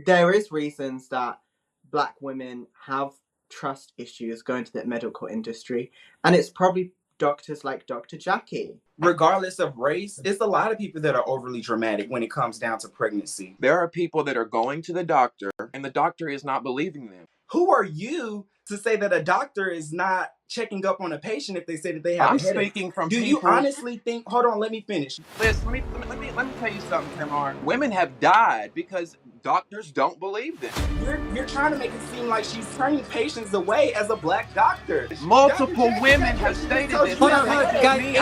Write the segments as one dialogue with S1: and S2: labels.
S1: There is reasons that Black women have trust issues going to the medical industry, and it's probably doctors like Dr. Jackie.
S2: Regardless of race, it's a lot of people that are overly dramatic when it comes down to pregnancy.
S3: There are people that are going to the doctor and the doctor is not believing them.
S2: Who are you to say that a doctor is not checking up on a patient if they say that they have
S3: I'm
S2: a headache?
S3: speaking from
S2: Do you honestly think, hold on, let me finish.
S3: Listen, let me tell you something, Kamala. Women have died because doctors don't believe them.
S2: You're trying to make it seem like she's turning patients away as a Black doctor.
S3: Multiple women have stated this.
S4: Hold on, guys.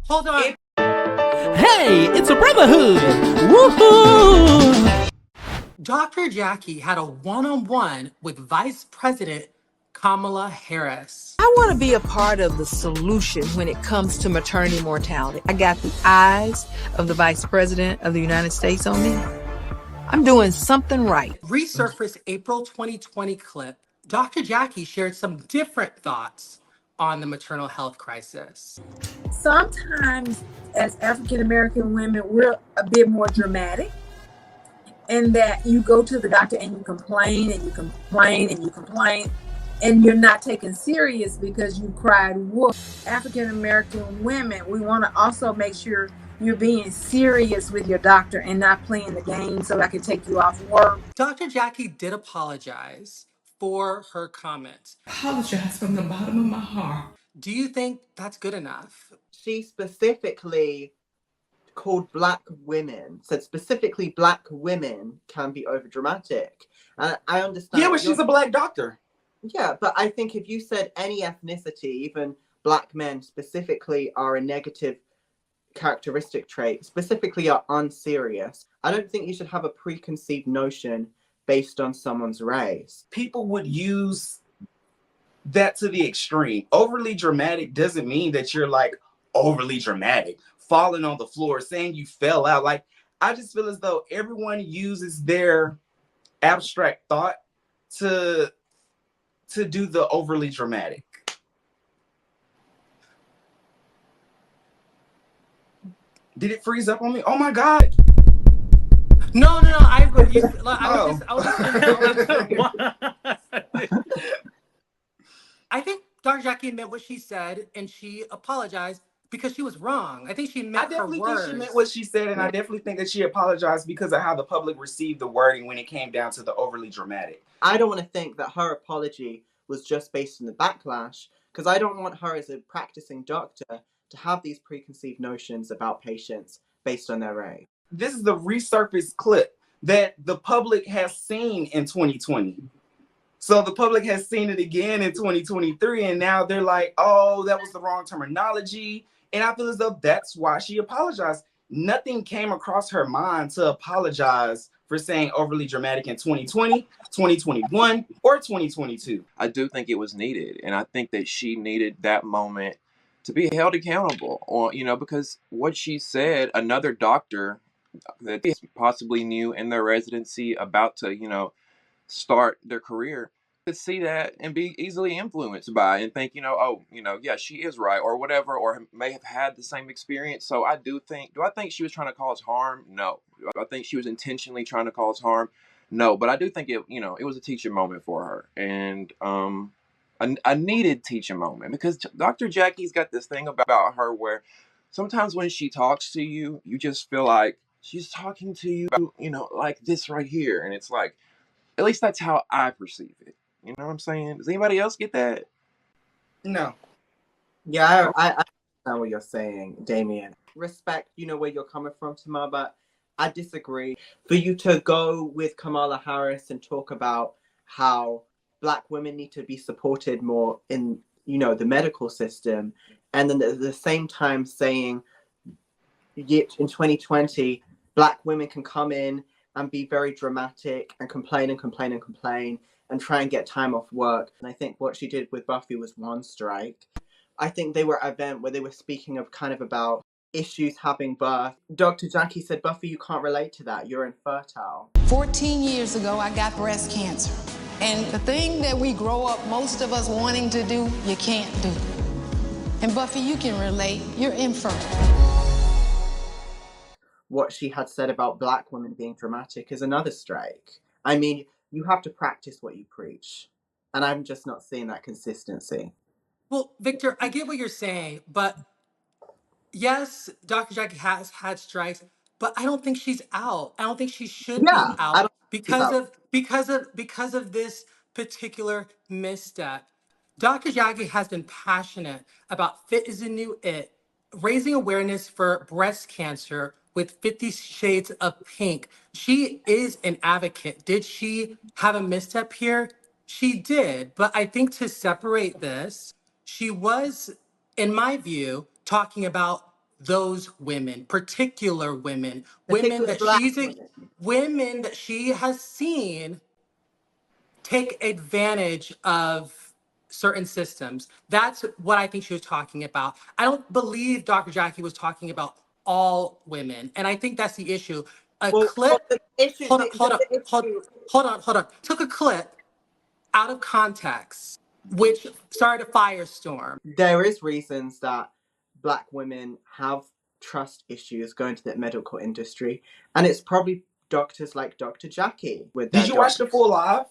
S4: Hold on.
S5: Hey, it's a brotherhood. Woohoo!
S4: Dr. Jackie had a one-on-one with Vice President Kamala Harris.
S6: I want to be a part of the solution when it comes to maternity mortality. I got the eyes of the Vice President of the United States on me. I'm doing something right.
S4: Resurfaced April 2020 clip, Dr. Jackie shared some different thoughts on the maternal health crisis.
S7: Sometimes as African American women, we're a bit more dramatic in that you go to the doctor and you complain and you complain and you complain and you're not taken serious because you cried wolf. African American women, we want to also make sure you're being serious with your doctor and not playing the game so I can take you off work.
S4: Dr. Jackie did apologize for her comments.
S5: Apologize from the bottom of my heart.
S4: Do you think that's good enough?
S1: She specifically called Black women, said specifically Black women can be overdramatic. And I understand.
S2: Yeah, but she's a Black doctor.
S1: Yeah, but I think if you said any ethnicity, even Black men specifically, are a negative characteristic trait, specifically are unserious, I don't think you should have a preconceived notion based on someone's race.
S2: People would use that to the extreme. Overly dramatic doesn't mean that you're like overly dramatic, falling on the floor, saying you fell out. Like, I just feel as though everyone uses their abstract thought to do the overly dramatic. Did it freeze up on me? Oh my God.
S4: No. I think Dr. Jackie meant what she said, and she apologized because she was wrong. I think she meant her words.
S2: I definitely think she meant what she said, and I definitely think that she apologized because of how the public received the wording when it came down to the overly dramatic.
S1: I don't want to think that her apology was just based on the backlash, because I don't want her as a practicing doctor to have these preconceived notions about patients based on their race.
S2: This is the resurfaced clip that the public has seen in 2020. So the public has seen it again in 2023, and now they're like, oh, that was the wrong terminology. And I feel as though that's why she apologized. Nothing came across her mind to apologize for saying overly dramatic in 2020, 2021, or 2022.
S3: I do think it was needed, and I think that she needed that moment to be held accountable, or because what she said, another doctor that possibly new in their residency, about to start their career, could see that and be easily influenced by it and think, yeah, she is right, or whatever, or may have had the same experience. So I do think she was trying to cause harm? No. Do I think she was intentionally trying to cause harm? No. But I do think it was a teaching moment for her, and a needed teaching moment, because Dr. Jackie's got this thing about her where sometimes when she talks to you, you just feel like she's talking to you, like this right here, and it's like, at least that's how I perceive it. You know what I'm saying? Does anybody else get that?
S2: No.
S1: Yeah, I understand what you're saying, Damien. Respect, where you're coming from, Tamar, but I disagree. For you to go with Kamala Harris and talk about how Black women need to be supported more in, the medical system, and then at the same time saying, yet in 2020, Black women can come in and be very dramatic and complain and try and get time off work. And I think what she did with Buffy was one strike. I think they were at an event where they were speaking of kind of about issues having birth. Dr. Jackie said, Buffy, you can't relate to that. You're infertile.
S8: 14 years ago, I got breast cancer. And the thing that we grow up, most of us wanting to do, you can't do. And Buffy, you can relate. You're infertile.
S1: what she had said about Black women being dramatic is another strike. I mean, you have to practice what you preach. And I'm just not seeing that consistency.
S4: Well, Victor, I get what you're saying, but yes, Dr. Jackie has had strikes, but I don't think she's out. I don't think she should be
S1: Yeah, I
S4: out
S1: don't think she's out.
S4: because of this particular misstep. Dr. Jackie has been passionate about Fit is the New It, raising awareness for breast cancer with 50 Shades of Pink. She is an advocate. Did she have a misstep here? She did, but I think to separate this, she was, in my view, talking about those women, particular women,
S1: Particularly Black women.
S4: women that she has seen take advantage of certain systems. That's what I think she was talking about. I don't believe Dr. Jackie was talking about all women, and I think that's the issue. A
S1: Well,
S4: clip.
S1: the issue,
S4: Hold on, hold on,
S1: the issue,
S4: hold on. Took a clip out of context, which started a firestorm.
S1: there is reasons that Black women have trust issues going to the medical industry, and it's probably doctors like Dr. Jackie with their
S2: Did you watch the full live?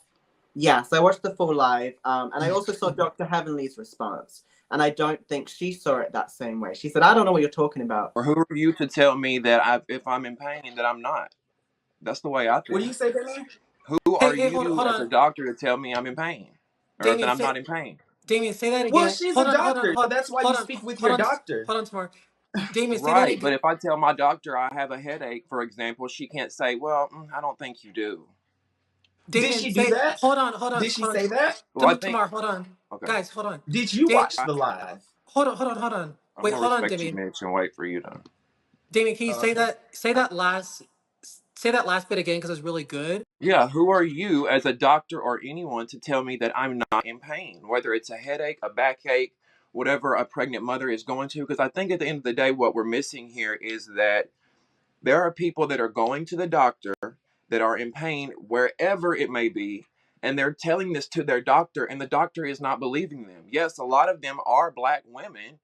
S1: Yes, I watched the full live, and I also saw Dr. Heavenly's response, and I don't think she saw it that same way. She said, "I don't know what you're talking about."
S3: Or who are you to tell me that if I'm in pain that I'm not? That's the way I
S2: What do you
S3: think.
S2: say, Damien?
S3: Who are
S4: Hey, hold
S3: you as a
S4: on.
S3: doctor to tell me I'm in pain or that
S4: Damien,
S3: I'm
S4: say
S3: not in pain?
S4: Damien, say that
S2: Well,
S4: again.
S2: she's a doctor, so
S4: Hold
S2: that's why you speak with your
S4: on,
S2: doctor.
S4: hold on, Tamar. Damien, say that
S3: Right,
S4: again.
S3: but if I tell my doctor I have a headache, for example, she can't say, "Well, I don't think you do."
S2: Did
S4: Damien,
S2: she do
S4: say,
S2: that? Did she say that?
S3: Well, I think
S4: Tamar, hold on.
S3: okay.
S4: Guys, hold on.
S2: Did you watch the live?
S4: Hold on.
S3: I'm
S4: Wait,
S3: gonna
S4: hold on,
S3: respect you,
S4: Damien.
S3: Mitch, and wait for you to.
S4: Damien, can you
S2: Okay.
S4: say that last bit again because it's really good.
S3: Yeah, who are you as a doctor or anyone to tell me that I'm not in pain, whether it's a headache, a backache, whatever a pregnant mother is going to? Because I think at the end of the day, what we're missing here is that there are people that are going to the doctor that are in pain wherever it may be, and they're telling this to their doctor, and the doctor is not believing them. Yes, a lot of them are Black women.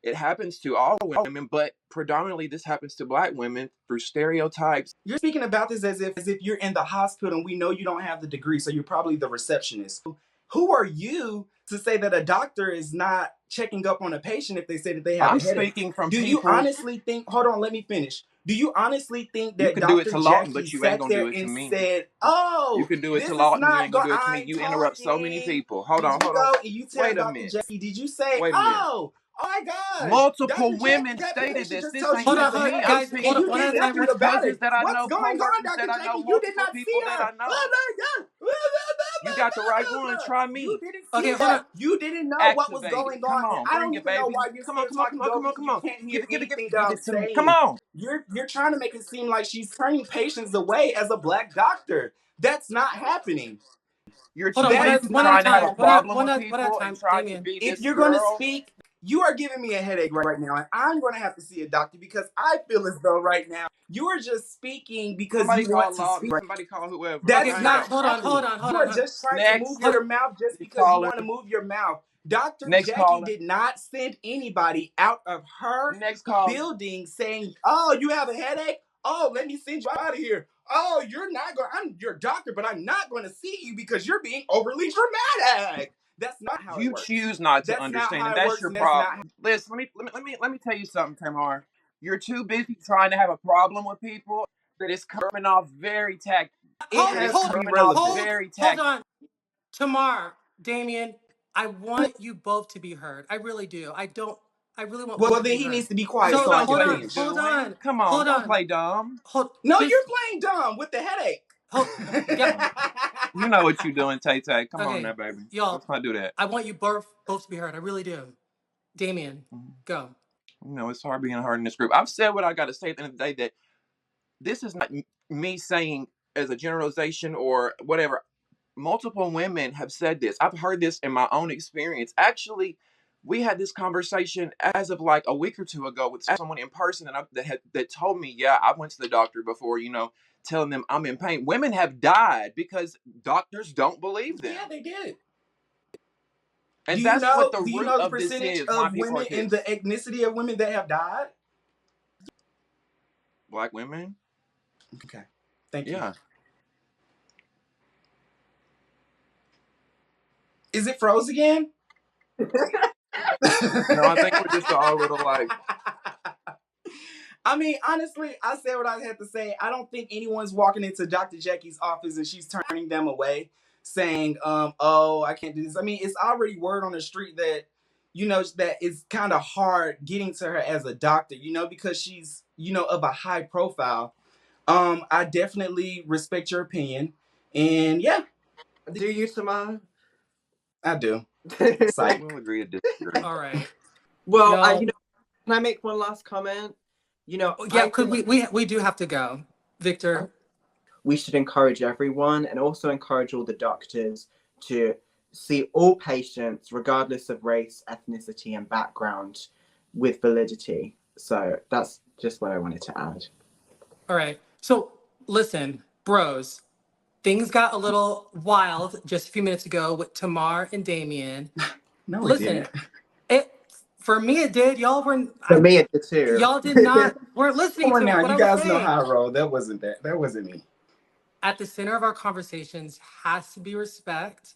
S3: It happens to all women, but predominantly this happens to Black women through stereotypes.
S2: You're speaking about this as if you're in the hospital and we know you don't have the degree, so you're probably the receptionist. Who are you to say that a doctor is not checking up on a patient if they say that they have
S3: I'm
S2: a headache?
S3: speaking from
S2: Do you
S3: people.
S2: honestly think, hold on, let me finish. Do you honestly think
S3: You
S2: that
S3: can do it
S2: Dr.
S3: to Lawton,
S2: Jackie
S3: but you ain't
S2: sat
S3: gonna do
S2: there
S3: it to
S2: and
S3: me.
S2: said,
S3: You
S2: oh,
S3: can do it
S2: this
S3: to
S2: is
S3: Lawton, you
S2: not
S3: ain't gonna
S2: go,
S3: do it to me.
S2: I'm
S3: You interrupt so many
S2: talking.
S3: people. Hold on,
S2: Did you
S3: hold on.
S2: go and you tell
S3: Wait a
S2: Dr.
S3: minute.
S2: Jackie, did you say,
S3: Wait a minute.
S2: oh my gosh,
S3: Multiple
S2: Dr.
S3: women
S2: Jackie, that
S3: stated
S2: patient
S3: this.
S2: just
S3: This
S2: told you
S3: ain't
S2: he
S4: Hold
S2: has
S3: just
S2: a
S4: on,
S3: me. I'm
S2: headache
S4: guys,
S3: speaking
S2: and you
S3: from
S2: did
S4: one at a
S2: nothing
S3: numerous
S4: time.
S2: about
S3: cousins
S2: it.
S3: that I
S2: What's
S3: know,
S2: going on,
S3: co-workers
S2: Dr.
S3: that I know,
S2: Jackie? You did
S3: multiple
S2: not see
S3: people that
S2: her.
S3: I know. You got the right one. Try
S2: You
S3: me.
S2: didn't
S4: Okay,
S2: see
S4: hold on.
S2: that. You didn't know what was
S3: Activated.
S2: going
S3: Come
S2: on. And
S3: on,
S2: I
S3: bring
S2: don't
S3: it,
S2: even know
S3: baby.
S2: why you're
S3: Come on,
S2: still
S3: come on, come
S2: talking
S3: on, come
S2: over
S3: on,
S2: me.
S3: come
S2: You
S3: on.
S2: can't
S3: Give
S2: hear
S3: it, give it, give
S2: anything
S3: it,
S2: that
S3: give
S2: I'm
S3: it to me. Come
S2: saying.
S3: on.
S2: You're trying to make it seem like she's turning patients away as a Black doctor. That's not happening.
S3: You're
S4: Hold
S3: too
S4: on,
S2: That is
S3: busy
S4: one at a
S2: not
S3: trying to have
S4: time.
S3: a
S2: happening.
S3: problem with
S4: One at a
S3: people and
S4: time.
S3: trying to
S4: Damien.
S3: be
S2: If
S3: this
S2: you're going to
S3: girl.
S2: speak, you are giving me a headache right now, and I'm going to have to see a doctor because I feel as though right now you are just speaking because
S3: Somebody
S2: you want
S3: call
S2: to
S3: Lawton.
S2: speak.
S3: Somebody call whoever.
S4: Okay,
S2: That's
S3: I ain't
S4: now
S2: not
S3: got
S4: hold on,
S2: happening. You are just trying to move
S3: next.
S4: hold
S2: your
S4: on.
S2: mouth just
S3: Next
S2: because you
S3: caller.
S2: want to move your mouth. Dr.
S3: Next
S2: Jackie
S3: caller.
S2: did not send anybody out of her
S3: Next caller.
S2: building saying, oh, you have a headache? Oh, let me send you out of here. Oh, you're not going, I'm your doctor, but I'm not going to see you because you're being overly dramatic. That's not how it
S3: You
S2: works.
S3: choose not to
S2: That's not
S3: understand,
S2: how
S3: and
S2: it
S3: that's
S2: works,
S3: your
S2: and that's not
S3: problem. Listen, let me tell you something, Tamar. You're too busy trying to have a problem with people that is coming off very tacky.
S2: it
S3: That
S2: has
S3: is
S2: to be
S3: coming off
S2: relevant.
S3: very
S4: Hold
S3: tacky.
S4: on. Tamar, Damien, I want you both to be heard. I really do. I really want both
S2: Well,
S4: to be
S2: then he
S4: heard.
S2: needs to be
S3: Do
S2: quiet
S3: you
S4: So
S2: so I
S3: know
S2: can
S4: hold
S3: what
S4: on,
S3: he's
S2: finish.
S4: hold
S3: doing?
S4: on,
S3: Come on,
S4: hold
S3: don't
S4: on.
S3: play dumb.
S2: No,
S4: Just
S2: you're playing dumb with the headache.
S4: hold. Yep.
S3: You know what you're doing, Tay Tay. Come on
S4: Okay,
S3: now, baby.
S4: y'all.
S3: Let's not do that.
S4: I want you both to be heard. I really do. Damien, go.
S3: You know, it's hard being hard in this group. I've said what I got to say at the end of the day, that this is not me saying as a generalization or whatever. Multiple women have said this. I've heard this in my own experience. Actually, we had this conversation as of like a week or two ago with someone in person that told me, yeah, I went to the doctor before, telling them I'm in pain. Women have died because doctors don't believe them.
S2: Yeah, they did.
S3: And that's what the
S2: Do you
S3: root
S2: know the
S3: of this
S2: percentage
S3: is. Why
S2: of
S3: people are
S2: women and the
S3: pissed.
S2: ethnicity of women that have died?
S3: Black women.
S2: Okay. Thank you.
S3: Yeah.
S2: Is it froze again?
S3: No, I think we're just all a little like.
S2: I mean, honestly, I said what I had to say. I don't think anyone's walking into Dr. Jackie's office and she's turning them away, saying, "Oh, I can't do this." I mean, it's already word on the street that, that it's kind of hard getting to her as a doctor, because she's, of a high profile. I definitely respect your opinion, and yeah,
S1: Do you, Tamar?
S2: I do.
S3: Psych. We'll agree to disagree.
S4: All right.
S1: Well,
S4: No.
S1: can I make one last comment?
S4: Yeah, we do have to go, Victor.
S1: We should encourage everyone and also encourage all the doctors to see all patients, regardless of race, ethnicity, and background, with validity. So that's just what I wanted to add.
S4: All right. So listen, bros, things got a little wild just a few minutes ago with Tamar and Damien.
S2: No,
S4: listen, for me it did. Y'all weren't.
S1: For me, it did too.
S4: Y'all did not weren't listening
S2: Come on
S4: to
S2: now,
S4: what
S2: you
S4: I was
S2: guys
S4: saying.
S2: know how I roll. That wasn't me.
S4: At the center of our conversations has to be respect,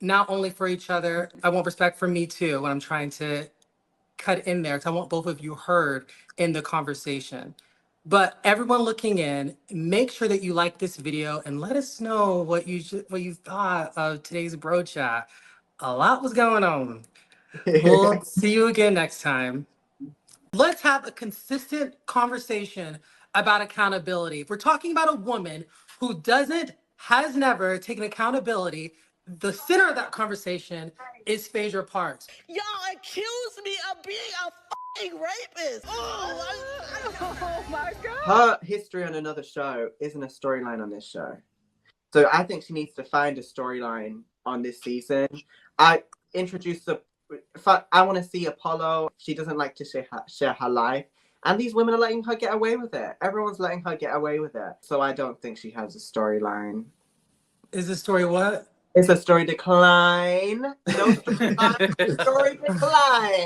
S4: not only for each other. I want respect for me too when I'm trying to cut in there, because I want both of you heard in the conversation. But everyone looking in, make sure that you like this video and let us know what you thought of today's bro chat. A lot was going on. We'll see you again next time. Let's have a consistent conversation about accountability. If we're talking about a woman who has never taken accountability, the center of that conversation is Phaedra Parks.
S9: Y'all accuse me of being a fucking rapist. Oh my God.
S1: Her history on another show isn't a storyline on this show. So I think she needs to find a storyline on this season. I want to see Apollo. She doesn't like to share her life. And these women are letting her get away with it. Everyone's letting her get away with it. So I don't think she has a storyline.
S4: Is the story what?
S1: It's a story decline. No story decline.